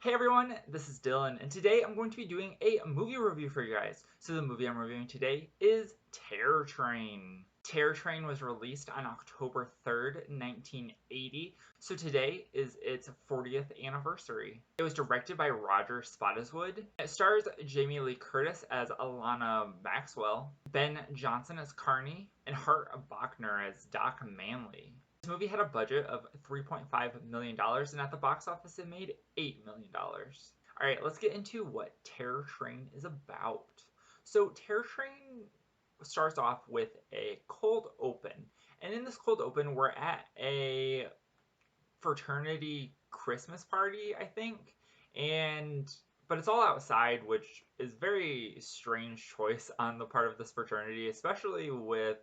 Hey everyone, this is Dylan, and today I'm going to be doing a movie review for you guys. So the movie I'm reviewing today is Terror Train. Terror Train was released on October 3rd, 1980, so today is its 40th anniversary. It was directed by Roger Spottiswoode. It stars Jamie Lee Curtis as Alana Maxwell, Ben Johnson as Carney, and Hart Bachner as Doc Manley. This movie had a budget of $3.5 million, and at the box office it made $8 million. Alright, let's get into what Terror Train is about. So, Terror Train starts off with a cold open, and in this cold open, we're at a fraternity Christmas party, I think, but it's all outside, which is very strange choice on the part of this fraternity, especially with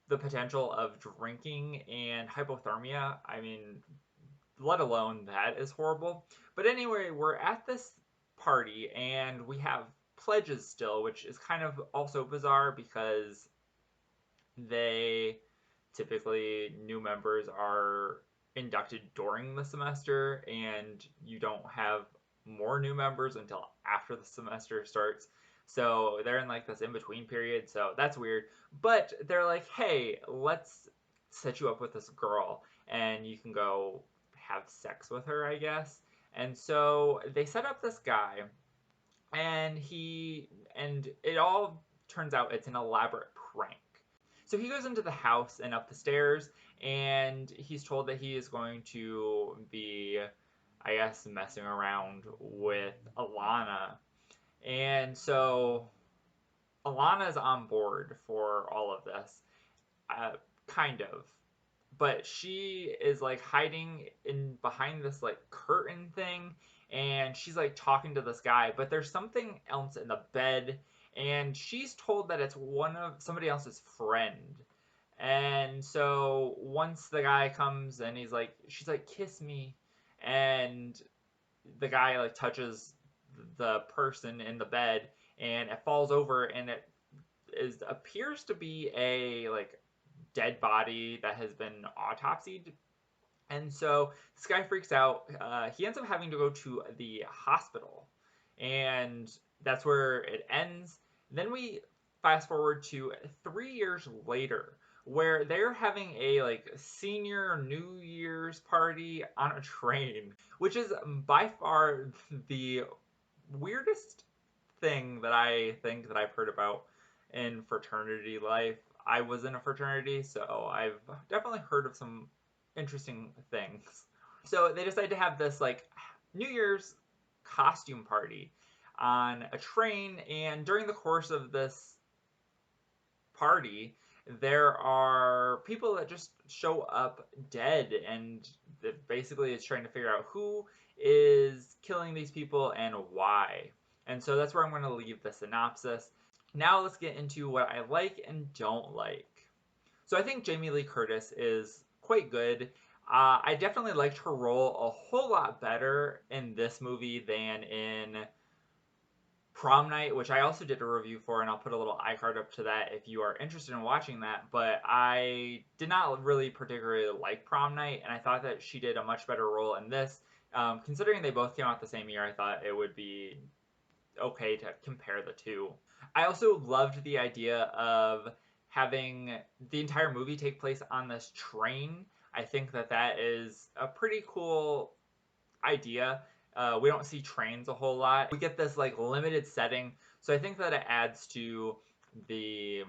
the potential of drinking and hypothermia. I mean, let alone that is horrible. But anyway, we're at this party and we have pledges still, which is kind of also bizarre because they typically, new members are inducted during the semester and you don't have more new members until after the semester starts. So they're in like this in between period. So that's weird. But they're like, hey, let's set you up with this girl and you can go have sex with her, I guess. And so they set up this guy and it all turns out it's an elaborate prank. So he goes into the house and up the stairs, and he's told that he is going to be, I guess, messing around with Alana. And so Alana's on board for all of this, kind of. But she is like hiding in behind this like curtain thing, and she's like talking to this guy, but there's something else in the bed, and she's told that it's one of somebody else's friend. And so once the guy comes and she's like, kiss me, and the guy like touches the person in the bed, and it falls over, and it appears to be a like dead body that has been autopsied. And so this guy freaks out. He ends up having to go to the hospital, and that's where it ends. Then we fast forward to 3 years later, where they're having a like senior New Year's party on a train, which is by far the weirdest thing that I think that I've heard about in fraternity life. I was in a fraternity, so I've definitely heard of some interesting things. So they decided to have this like New Year's costume party on a train, and during the course of this party, there are people that just show up dead, and basically it's trying to figure out who is killing these people and why. And so that's where I'm going to leave the synopsis. Now let's get into what I like and don't like. So I think Jamie Lee Curtis is quite good. I definitely liked her role a whole lot better in this movie than in Prom Night, which I also did a review for, and I'll put a little iCard up to that if you are interested in watching that. But I did not really particularly like Prom Night, and I thought that she did a much better role in this. Considering they both came out the same year, I thought it would be okay to compare the two. I also loved the idea of having the entire movie take place on this train. I think that that is a pretty cool idea. We don't see trains a whole lot. We get this like limited setting, so I think that it adds to the,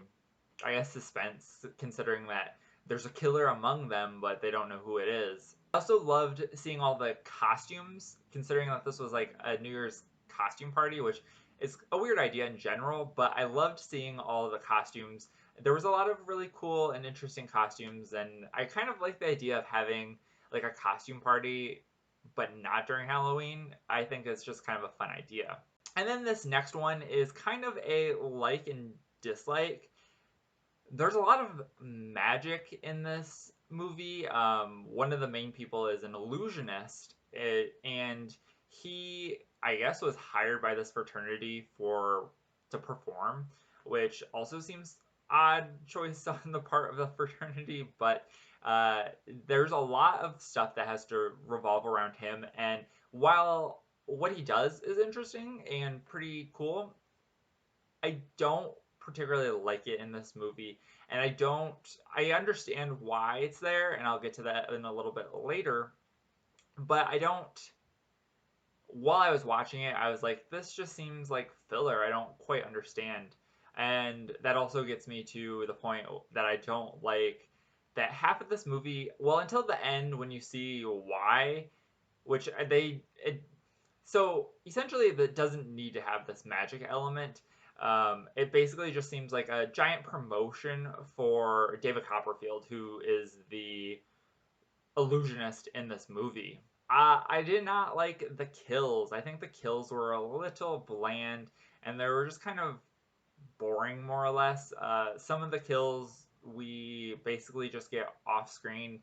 I guess, suspense, considering that there's a killer among them, but they don't know who it is. I also loved seeing all the costumes, considering that this was like a New Year's costume party, which is a weird idea in general, but I loved seeing all of the costumes. There was a lot of really cool and interesting costumes, and I kind of like the idea of having like a costume party but not during Halloween. I think it's just kind of a fun idea. And then this next one is kind of a like and dislike. There's a lot of magic in this movie. One of the main people is an illusionist, and he, I guess, was hired by this fraternity to perform, which also seems odd choice on the part of the fraternity, but there's a lot of stuff that has to revolve around him, and while what he does is interesting and pretty cool, I don't particularly like it in this movie. And I understand why it's there, and I'll get to that in a little bit later. But I don't, while I was watching it, I was like, this just seems like filler. I don't quite understand. And that also gets me to the point that I don't like that half of this movie, well, until the end when you see why, which so essentially that doesn't need to have this magic element. It basically just seems like a giant promotion for David Copperfield, who is the illusionist in this movie. I did not like the kills. I think the kills were a little bland, and they were just kind of boring, more or less. Some of the kills we basically just get off screen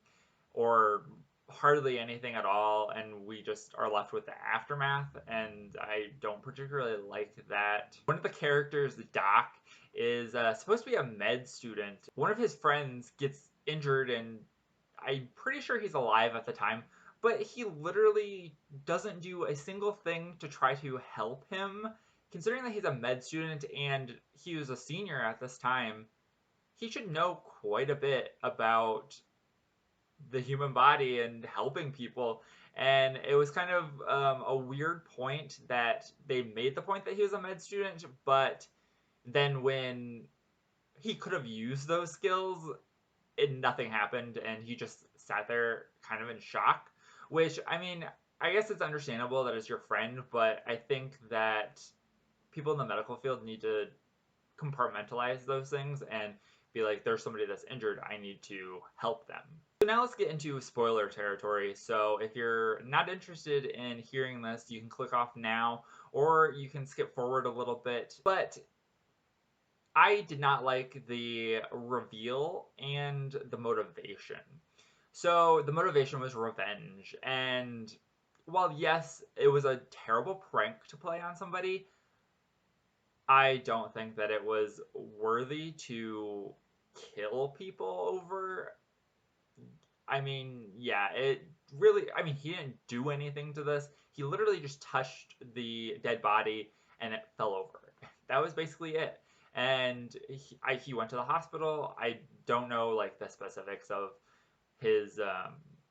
or hardly anything at all, and we just are left with the aftermath, and I don't particularly like that. One of the characters, Doc, is supposed to be a med student. One of his friends gets injured, and I'm pretty sure he's alive at the time, but he literally doesn't do a single thing to try to help him. Considering that he's a med student and he was a senior at this time, he should know quite a bit about the human body and helping people. And it was kind of a weird point that they made the point that he was a med student, but then when he could have used those skills, nothing happened, and he just sat there kind of in shock. Which, I mean, I guess it's understandable that it's your friend, but I think that people in the medical field need to compartmentalize those things and be like, there's somebody that's injured, I need to help them. So now let's get into spoiler territory. So if you're not interested in hearing this, you can click off now, or you can skip forward a little bit. But I did not like the reveal and the motivation. So the motivation was revenge, and while yes, it was a terrible prank to play on somebody, I don't think that it was worthy to kill people over. I mean, yeah, it really, I mean, he didn't do anything to this. He literally just touched the dead body and it fell over. That was basically it. And he went to the hospital. I don't know, like, the specifics of his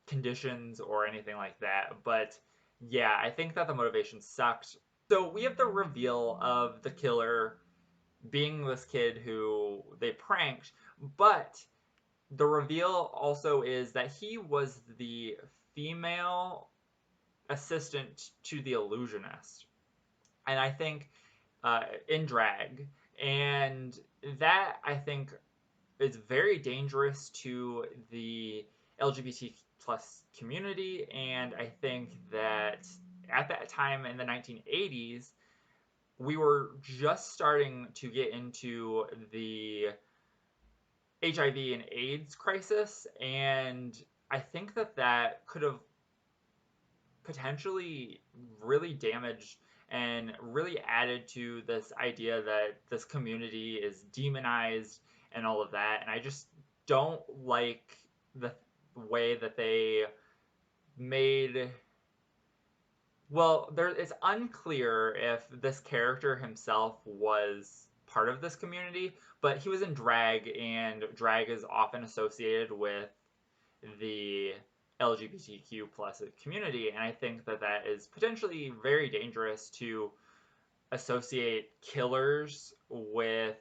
conditions or anything like that. But yeah, I think that the motivation sucked. So we have the reveal of the killer being this kid who they pranked, but the reveal also is that he was the female assistant to the illusionist, and I think in drag, and that I think is very dangerous to the LGBT plus community, and I think that at that time in the 1980s, we were just starting to get into the HIV and AIDS crisis, and I think that that could have potentially really damaged and really added to this idea that this community is demonized and all of that. And I just don't like the way that they made. Well, it's unclear if this character himself was part of this community, but he was in drag, and drag is often associated with the LGBTQ plus community, and I think that that is potentially very dangerous to associate killers with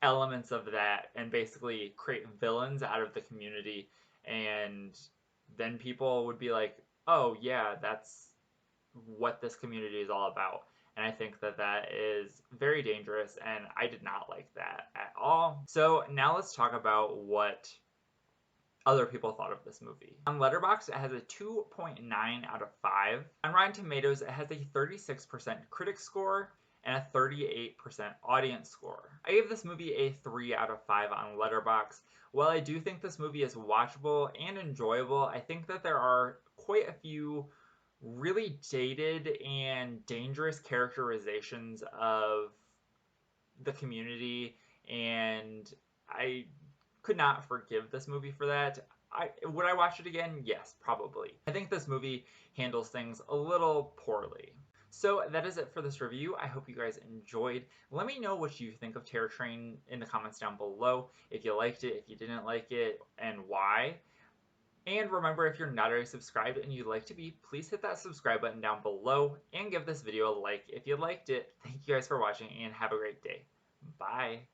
elements of that and basically create villains out of the community, and then people would be like, oh yeah, that's what this community is all about. And I think that that is very dangerous, and I did not like that at all. So now let's talk about what other people thought of this movie. On Letterboxd, it has a 2.9 out of 5. On Rotten Tomatoes, it has a 36% critic score and a 38% audience score. I gave this movie a 3 out of 5 on Letterboxd. While I do think this movie is watchable and enjoyable, I think that there are quite a few really dated and dangerous characterizations of the community, and I could not forgive this movie for that. Would I watch it again? Yes, probably. I think this movie handles things a little poorly. So that is it for this review. I hope you guys enjoyed. Let me know what you think of Terror Train in the comments down below. If you liked it, if you didn't like it, and why. And remember, if you're not already subscribed and you'd like to be, please hit that subscribe button down below and give this video a like if you liked it. Thank you guys for watching and have a great day. Bye.